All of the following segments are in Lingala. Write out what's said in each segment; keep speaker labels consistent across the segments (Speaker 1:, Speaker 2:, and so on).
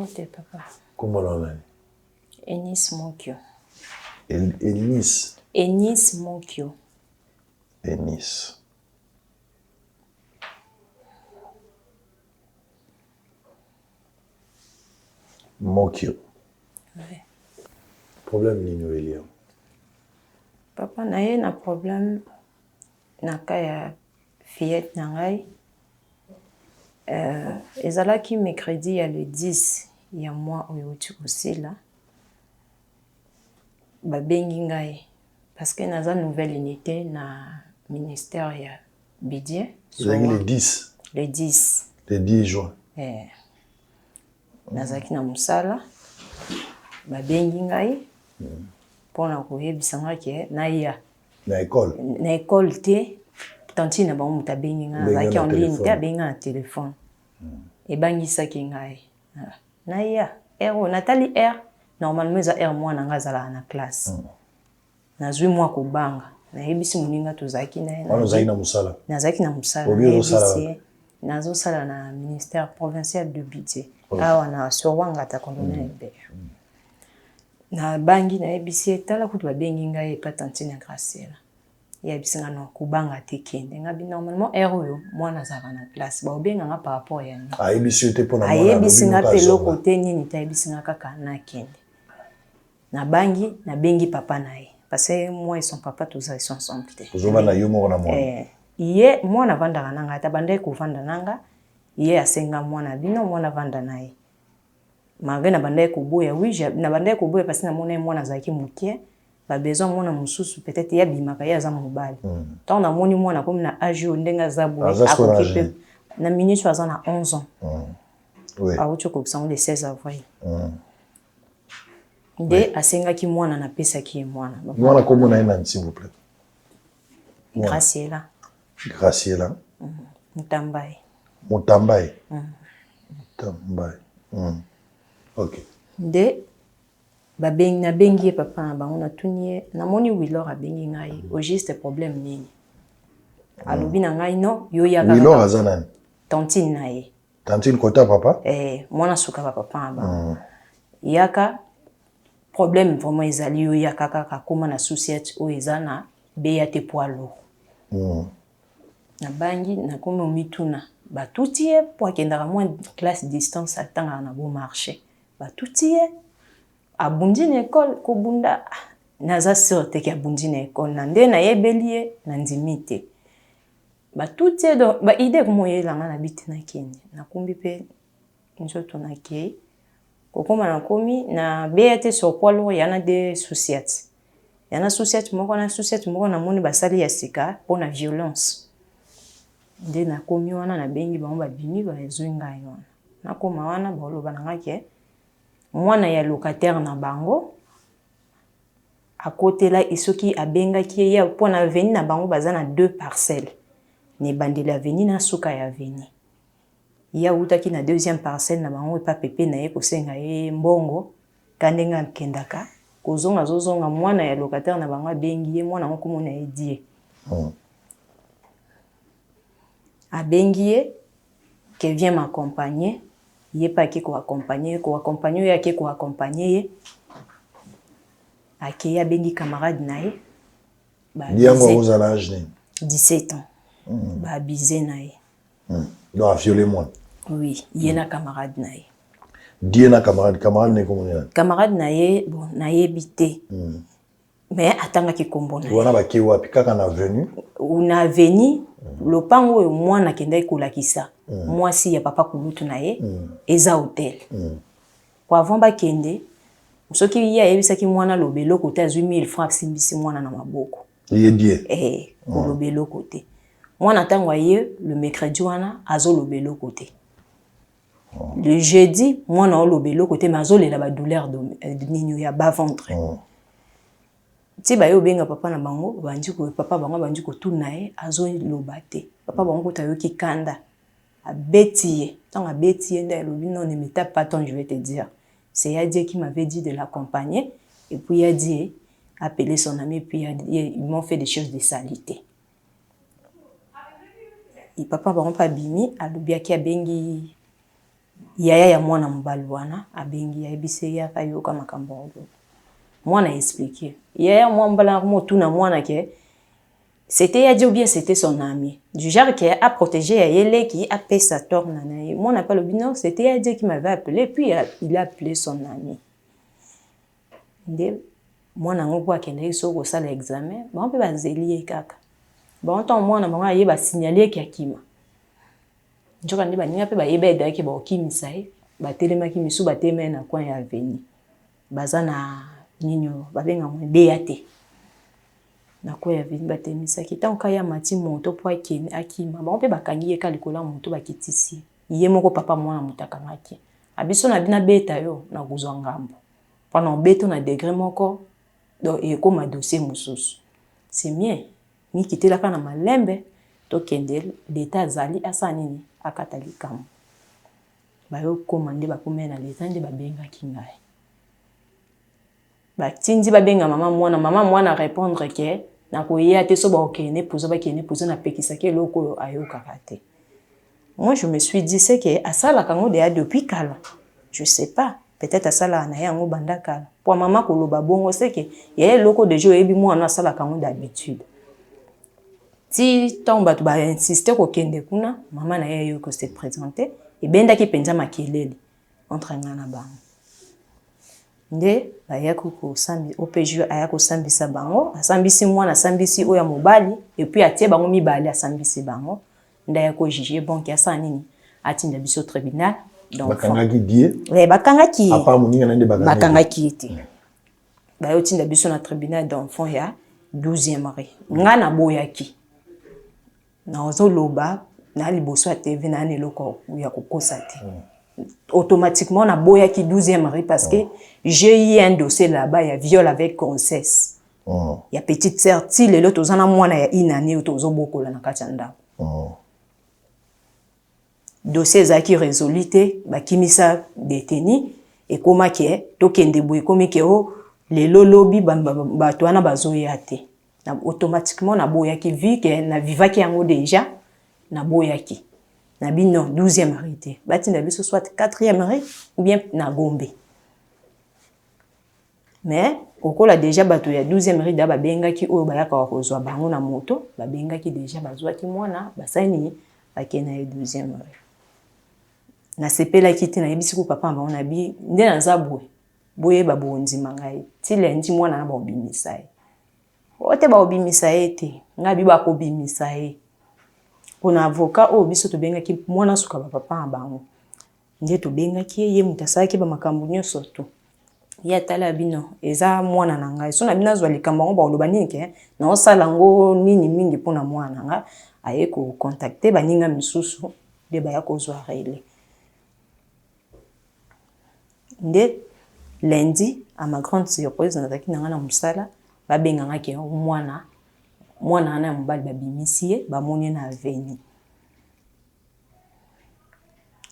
Speaker 1: te papa.
Speaker 2: Comment on a?
Speaker 1: Enis Mokyo.
Speaker 2: Enis.
Speaker 1: Enis Mokyo.
Speaker 2: Enis. Mokyo.
Speaker 1: Oui.
Speaker 2: Problème nini Elia?
Speaker 1: Papa na ye na problème na kaya fillette na ngai. Ezalaki mercredi ya le 10 ya mois oyo aussi là. Babengi ngai parce que naza nouvelle unité na ministère ya budget.
Speaker 2: Le 10.
Speaker 1: Le 10.
Speaker 2: Le 10 juin.
Speaker 1: Nazaki na musala. Babengi ngai. Pona koyebisa nga ke naya.
Speaker 2: Na école.
Speaker 1: Na école te. Tantine ba muta bengi nga. Nazaki en ligne te benga na téléphone. Ebangisaki ngai. Naya. Ero Nathalie R. Normalement za R mwana nga zala na classe. Nazwi mwa kobanga. Na yebisi muninga tozaki na ye.
Speaker 2: Nazaki na musala.
Speaker 1: Nazaki na musala. Nazo sala na ministère provincial de budget. Awa na Surwanga ta colonel Hubert. Na bangi na yebisi etala kutu babengi ngai pa tantine Graciela. Yebisi nga no kubanga te kende. Nga bi normalement oyo mwana zala na classe. Ba obenga nga par rapport ya nga.
Speaker 2: Ayebisi te pona mwana.
Speaker 1: Ayebisi nga pelo kote nini ta yebisi nga kaka na kende. Na bangi na bengi papa na ye. Parce que moi et son papa tous ils sont ensemble.
Speaker 2: Ozoma na yo moko na mwana.
Speaker 1: Iye mwana vanda nanga ta bandai ko vanda nanga. Iye asenga mwana bino mwana vanda na ye. Malgré na bandai ko boya oui na bandai ko boya parce que na mona mwana zaki mukie. Ba besoin mwana mususu peut-être ya bimaka ya za mobali. Tant na moni mwana comme na âge ndenga za boya akokipe. Na ministre aza na 11 ans.
Speaker 2: Oui.
Speaker 1: A ucho ko le 16 avril. De asenga ki mwana na pesa ki mwana.
Speaker 2: Mwana komo na ina s'il vous plaît.
Speaker 1: Graciela.
Speaker 2: Graciela.
Speaker 1: Mutambai.
Speaker 2: Mutambai. Mutambai. OK.
Speaker 1: De babengi na bengi papa na bango na tunie na moni Willor abengi ngai au juste problème nini. Alobi na ngai no yo ya
Speaker 2: Willor azanani.
Speaker 1: Tantine na ye.
Speaker 2: Tantine kota papa?
Speaker 1: Mwana suka papa na bango. Yaka problème vraiment ezali yo ya kaka koma na société o ezana BAT poids lourd. Na bangi na komi omituna batutie po akendaka moins classe distance atanga na bon marché. Batutie abundi na école ko bunda naza sorte ki abundi na école na nde na yebelie na ndimite. Batutie do ba idée ko moyela na biti na kende. Na kumbi pe njoto na kei. Kokoma na komi na BAT sur poids lourd yana des sociétés. Yana société moko na moni basali ya sika pour na violence. Nde na komi wana na bengi bango babimi ba ezwinga wana. Na koma wana boloba na ngake mwana ya locataire na bango akotela isoki abenga ki ya pour na avenue na bango baza na 2 parcelles. Ne bandela avenue na suka ya avenue. Ya utaki na deuxième parcelle na bango pa pepe na ye kosenga ye mbongo kandenga kendaka kozonga zozonga mwana ya locataire na bango bengi ye mwana ngo komona ye die. Abengi ye que vient m'accompagner ye pa ki ko accompagner ye ke ko accompagner ye akeya bengi camarade na ye ba
Speaker 2: yango ozala âge
Speaker 1: 17 ans ba bizé na ye
Speaker 2: non a violé moi.
Speaker 1: Oui, il y a un camarade na ye.
Speaker 2: Die na camarade ne komona.
Speaker 1: Camarade na ye bon na ye bité. Mais atanga ki kombo na ye.
Speaker 2: Wana ba ki wapi kaka na venu.
Speaker 1: Ou na veni lopango yo mwana kenda ikolakisa. Moi si ya papa kulutu na ye eza hotel. Kwa avant ba kende soki ya yebisaki mwana lobelo kote azwi 1000 francs simbisi mwana na maboko.
Speaker 2: Ye die.
Speaker 1: Ko lobelo kote. Mwana tango ye le mercredi wana azo lobelo kote. Le jeudi, moi na lobelo côté mazole la douleur de nino ya bas ventre. Ti ba yo benga papa na bango banji ko papa bango banji ko tunae azo lobate. Papa bango ko tayo ki kanda a bétier. Tant a bétier nda lobi non ne me tape pas tant je vais te dire. C'est Yadie qui m'avait dit de l'accompagner et puis Yadie a appelé son ami puis ils m'ont fait des choses de salité. Et papa bango pas bimi a lobia ki a bengi yaya ya mwana mobali wana abengi ayebise yaka yoka makambo oyo mwana expliquer yaya mwana mobali motuna mwana ke c'était ya dit ou bien c'était son ami du genre qui a protégé yele qui a payé sa tort nana mon appel au bino c'était ya dit qui m'avait appelé puis il a appelé son ami nde mwana ngoko akende soko sala examen ba mpe bazeli kaka ba onto mwana ba yeba signaler ki akima njoka ndi baninga pe bayeba edaki ba okimisa ba telemaki misu ba teme na coin ya veni baza na ninyo babenga mo beate na coin ya veni ba temisa ki tanka ya mati moto po akima ba mpe bakangi eka likola moto bakitisi ye moko papa mwana mutaka maki abiso na bina beta yo na kuzwa ngambo pendant beto na degré moko donc et comme un dossier mususu c'est bien ni kitela kana malembe to kendel l'état azali asanini akatali kam ba yo komande ba komena l'état nde ba benga kingai ba tindi ba benga mama mwana répondre que na koya te so ba okene pozo na pekisa ke loko ayo kakate. Moi je me suis dit c'est que asala kango de depuis kala je sais pas peut-être asala na yango bandaka pour maman koloba bongo c'est que yé loko de jeu ebi mwana asala kango d'habitude si tomba tu ba insister ko kende kuna maman na yo ko se présenter et benda ki penza makelele entre ngana bango nde bayako ko sambi OPJ ayako sambisa bango asambisi mwana sambisi oya mobali et puis atie bango mibali asambisi bango ndaya ko juger bon ki asa nini atinda biso tribunal donc
Speaker 2: bakangaki die
Speaker 1: bakangaki
Speaker 2: apa muninga nande
Speaker 1: bakangaki ete bayo tinda biso na tribunal d'enfant ya 12e mari ngana boyaki na ozoloba na liboso ya TV na neloko ya kokosa te automatiquement na boyaki 12e mari parce que j'ai eu un dossier là-bas il y a viol avec grossesse il y a petite sœur ti lelo tozana mwana ya inani tozobokola na kachanda dossier zaki résolité bakimisa détenu et comment que tokende boy comme que o lelo lobi bato wana bazoya te automatiquement na boyaki vu que na vivaki yango déjà na boyaki na bino 12e mari batinda biso soit 4e mari ou bien na Gombe mais okola déjà bato ya 12e mari da babengaki oyo bayaka kozwa bango na moto babengaki déjà bazwaki mwana basani bakena ya 12e mari na sepela kiti na yebisi ko papa bango na bi nde na zabwe boye babonzi mangai ti lendi mwana na ba obimisa ote ba obimisa ete ngabi ba ko bimisa Pona avocat o biso to benga ki mwana suka ba papa bango nde to benga ki ye mutasaki ba makambo nyonso to ya tala bino eza mwana na ngai so na bina zwa likambo ngo ba oloba nini ke na osala ngo nini mingi pona mwana nga aye ko contacter baninga misusu de ba ya ko zwa rele nde lundi à ma grande surprise nazaki nanga na musala ba benga nga ke mwana na mbali babimisie bamoni na aveni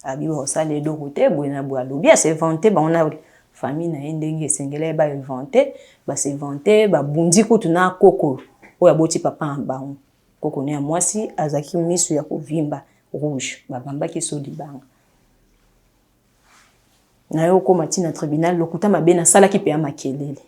Speaker 1: abi ba osale do côté boina boalo bien c'est vanté ba on a famille na ndenge sengele ba inventé ba se vanté ba bundi kutu na koko oya boti papa bango koko ne mwasi azaki misu ya kovimba rouge ba bamba ki so libanga na yo ko matina tribunal lokuta mabena sala ki pe amakelele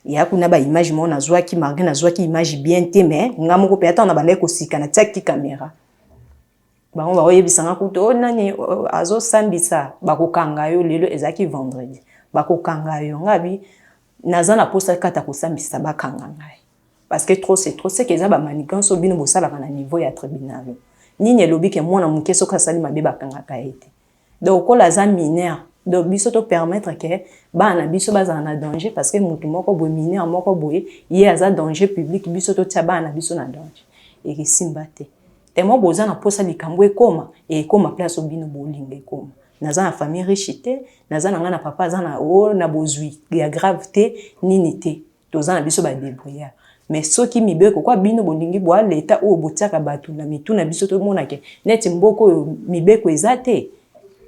Speaker 1: ya kuna ba image mo na zwa ki marque na zwa ki image bien te mais ngamo ko pe ata na bande ko sika na taki caméra bango ba oyebisanga kuto nani azo sambisa bakokanga yo lelo ezaki vendredi bakokanga yo ngabi nazana posa kata ko sambisa bakanga ngai parce que trop c'est que za ba manigance obino bosala na niveau ya tribunal nini elobi ke mwana mukeso ka sali mabe bakanga ka ete donc ko la za mineur donc biso to permettre que bana biso baza na danger parce que mutu moko bo mineur moko boye ye aza danger public biso to tia bana biso na danger et que simbate tellement boza na posa likambo ekoma et ekoma place obino bolinga ekoma naza na famille riche te naza na ngana papa za na o na bozui ya gravité nini te toza na biso ba débrouillard mais soki mibeko kwa bino bolingi bo l'état o botiaka batu na mitu na biso to mona ke neti mboko mibeko ezate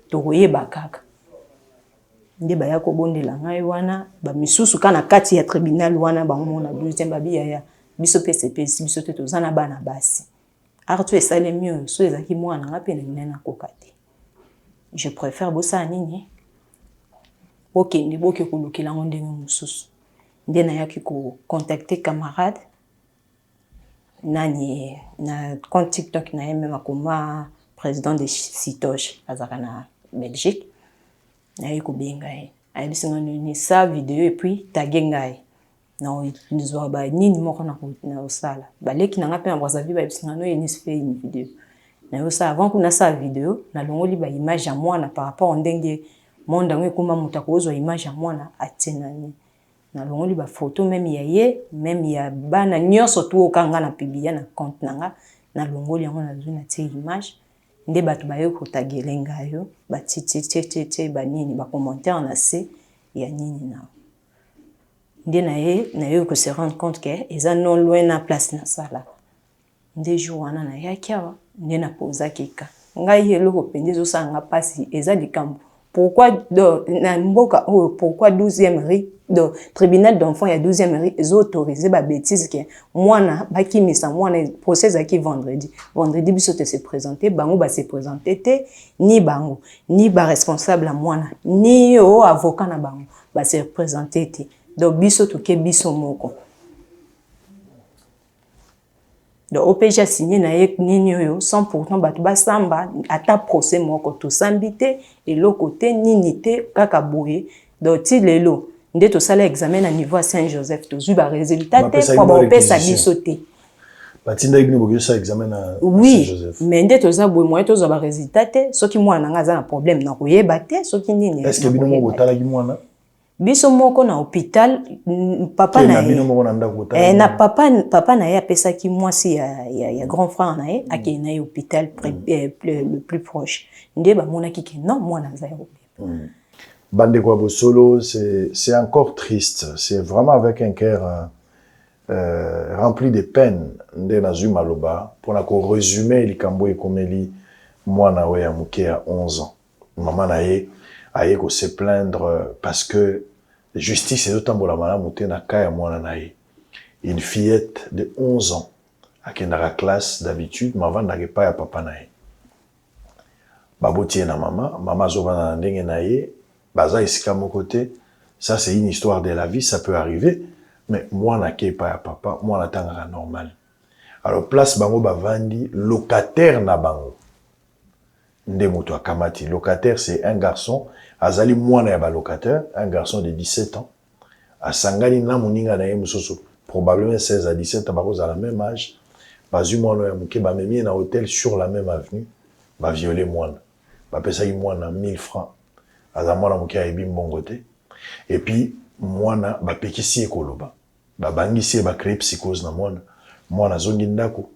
Speaker 1: to koyeba kaka nde ba ya ko bondela ngai wana ba misusu kana kati ya tribunal wana ba mona 12e babia ya biso PCP biso te tozana bana basi artu esale mieux so ezaki mwana ngape na nena kokate je préfère bossa nini okende boke kolukela ngo ndenge mosusu nde nayaki contacter camarade nani na compte TikTok na ye même akoma président de Citoche azaka na Belgique naye kobenga ye ayebisi nga nini sa vidéo et puis taguer ngai na nizwa ba nini moko na osala baleki nanga pe na Brazzaville bayebisi nga no yenis fait une vidéo na osala avant kuna sa vidéo na longoli ba image ya mwana par rapport ndenge monde ngo ekoma muta kozwa image ya mwana atenani na longoli ba photo même ya ye même ya bana nyonso tu okanga na publier na compte nanga na longoli yango na zuna tie image nde bato bayo ko tagelenga yo ba titi ba nini ba commentaire na se ya nini na nde na ye ko se rendre compte que eza non loin na place na sala nde jour wana na ya kiawa nde na posa kika ngai eloko pende zo sanga pasi eza likambo pourquoi na mboka pourquoi 12e rue do tribunal d'enfants ya 12e rue est autorisé ba bêtise que mwana bakimisa mwana procès aki vendredi biso te se présenter bango ba se présenter te ni bango ni ba responsable à mwana ni o avocat na bango ba se présenter te donc biso to ke biso moko donc OPJ signé na ye nini yo sans pourtant bato basamba ata procès moko to sambité et le côté nini te kaka boye donc ti lelo nde to sala examen à niveau à Saint-Joseph to zu ba résultat te kwa ba pesa biso te
Speaker 2: batinda ibni boyo sa examen à
Speaker 1: Saint-Joseph mais nde to za boye moyen to za ba résultat te soki mwana nga za na problème na koyeba te soki nini
Speaker 2: est-ce que bino mo botala ki mwana
Speaker 1: biso moko na hôpital papa na ye na papa na ye apesaki mwasi ya grand frère na ye akei na ye hôpital le plus proche nde bamonaki ke non mwana aza ya
Speaker 2: Bande kwa Bosolo, c'est encore triste. C'est vraiment avec un cœur rempli de peine nde nazu maloba pour na ko résumer likambo ekomeli mwana we ya muke ya 11 ans. Maman na ye aye ko se plaindre parce que justice est autant la mute na kaya mwana na ye. Une fillette de 11 ans à la classe d'habitude, mais avant n'avait pas ya papa na ye. Babotie na maman zova na ndenge na ye, baza isika mon côté, ça c'est une histoire de la vie, ça peut arriver, mais moi n'a pas ya papa, moi n'attendra normal. Alors place bango bavandi locataire na bango. Nde moto akamati, locataire c'est un garçon, azali mwana ya ba locataire, un garçon de 17 ans. Asangani na muninga na ye musoso, probablement 16 à 17 ans, bako à la même âge. Bazu mwana ya muke ba memi na hôtel sur la même avenue, ba violer mwana. Ba pesa yi mwana 1000 francs. Aza mwana muke ya ebi mbongote. Et puis mwana ba pekisi ekoloba. Ba bangisi ba créer psychose na mwana. Mwana zongi ndako.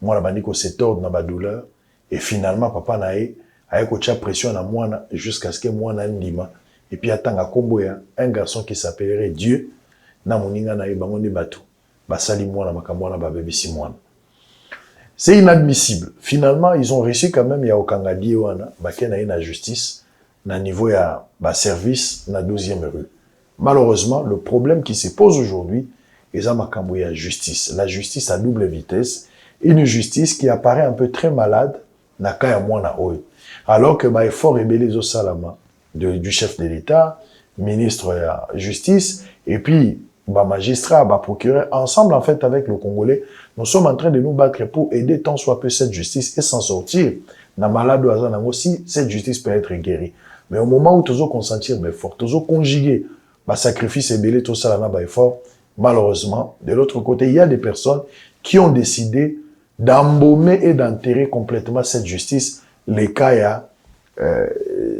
Speaker 2: Mwana bandiko se tordre na ba douleur. Et finalement papa na ye aye ko tia pression na mwana jusqu'à ce que mwana ndima. Et puis atanga kombo ya un garçon qui s'appellerait Dieu na moninga na ye bango nde bato. Basali mwana makamwana ba bebisi mwana. C'est inadmissible. Finalement, ils ont réussi quand même, il y a Okanga Diwana, Baken a la justice, na niveau ya ba service, na 12e rue. Malheureusement, le problème qui se pose aujourd'hui, c'est la justice. La justice à double vitesse, une justice qui apparaît un peu très malade, na kaya mwana oyo. Alors que ba effort rebelle au salama du chef de l'État, ministre de la justice, et puis bah magistrat, bah procureur, ensemble en fait avec le Congolais, nous sommes en train de nous battre pour aider tant soit peu cette justice et s'en sortir. Na malade aussi, cette justice peut être guérie. Mais au moment où tous consentir l'effort, tous conjuguer, bah sacrifice et belé tout ça là bas effort, malheureusement, de l'autre côté, il y a des personnes qui ont décidé d'embaumer et d'enterrer complètement cette justice. Les cas, il y a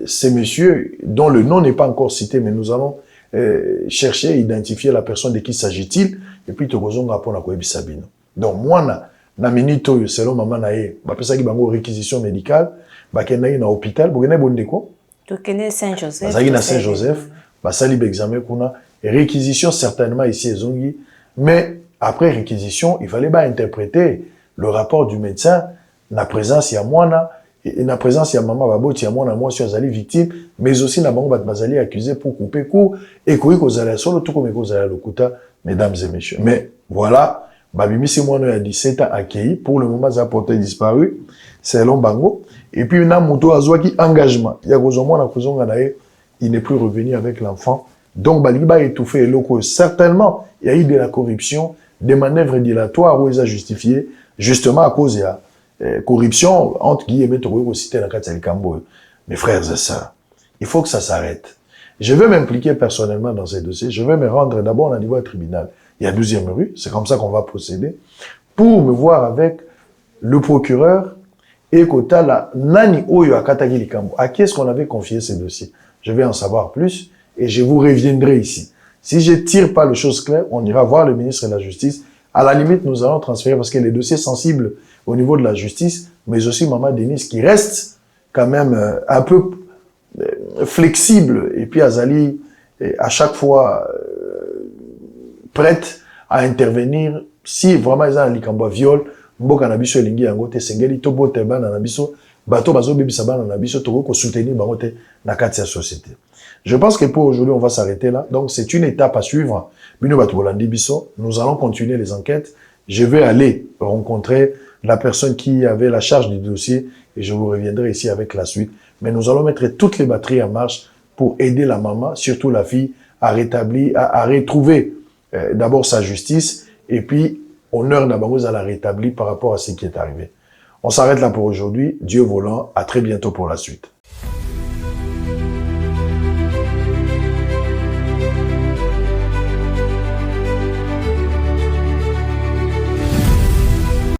Speaker 2: ces messieurs dont le nom n'est pas encore cité, mais nous allons chercher, identifier la personne de qui s'agit-il, et puis tout le monde pour la Sabino. Donc, moi, na minute, selon maman nae, bah, pesa ki bango réquisition médicale, bah, kenaï na hôpital, vous connaissez bon déco?
Speaker 1: Tu connais Saint-Joseph.
Speaker 2: Bah, na Saint-Joseph, bah, ça libre examen qu'on a, réquisition certainement ici, zongi, mais après réquisition, il fallait bah, interpréter le rapport du médecin, na présence, il y a moi, et na présence, il y a maman, babo, il y a moi, sur Azali victime, mais aussi na bango, bazali accusé pour couper court, et qu'on y solo, tout comme qu'on a le kuta, mesdames et messieurs. Mais voilà, Babimisi Mono a 17 ans accueilli. Pour le moment, ça a porté disparu. C'est long bango. Et puis, il y a un qui engagement. Il y a il n'est plus revenu avec l'enfant. Donc, Baliba étouffé locaux. Certainement, il y a eu de la corruption, des manœuvres dilatoires où ils ont justifié, justement à cause de la corruption, entre guillemets, aussi dans le Cambo. Mes frères et sœurs, il faut que ça s'arrête. Je vais m'impliquer personnellement dans ces dossiers. Je vais me rendre d'abord au niveau du tribunal. Il y a 12e rue, c'est comme ça qu'on va procéder, pour me voir avec le procureur et Kotala, Nani Oyo Akatagi Likambo. À qui est-ce qu'on avait confié ces dossiers? Je vais en savoir plus et je vous reviendrai ici. Si je ne tire pas les choses claires, on ira voir le ministre de la Justice. À la limite, nous allons transférer parce que les dossiers sensibles au niveau de la justice, mais aussi Maman Denis qui reste quand même un peu flexible et puis Azali à chaque fois prête à intervenir si vraiment ils ont un likambo viol mboka na biso elingi yango te sengeli to bote bana na biso bato bazo bebisa bana na biso to ko soutenir bango te na kati ya société. Je pense que pour aujourd'hui on va s'arrêter là. Donc c'est une étape à suivre. Bino bato bolandi biso, nous allons continuer les enquêtes. Je vais aller rencontrer la personne qui avait la charge du dossier et je vous reviendrai ici avec la suite. Mais nous allons mettre toutes les batteries en marche pour aider la maman, surtout la fille, à rétablir, à retrouver d'abord sa justice et puis honneur d'abord à la rétablir par rapport à ce qui est arrivé. On s'arrête là pour aujourd'hui. Dieu voulant, à très bientôt pour la suite.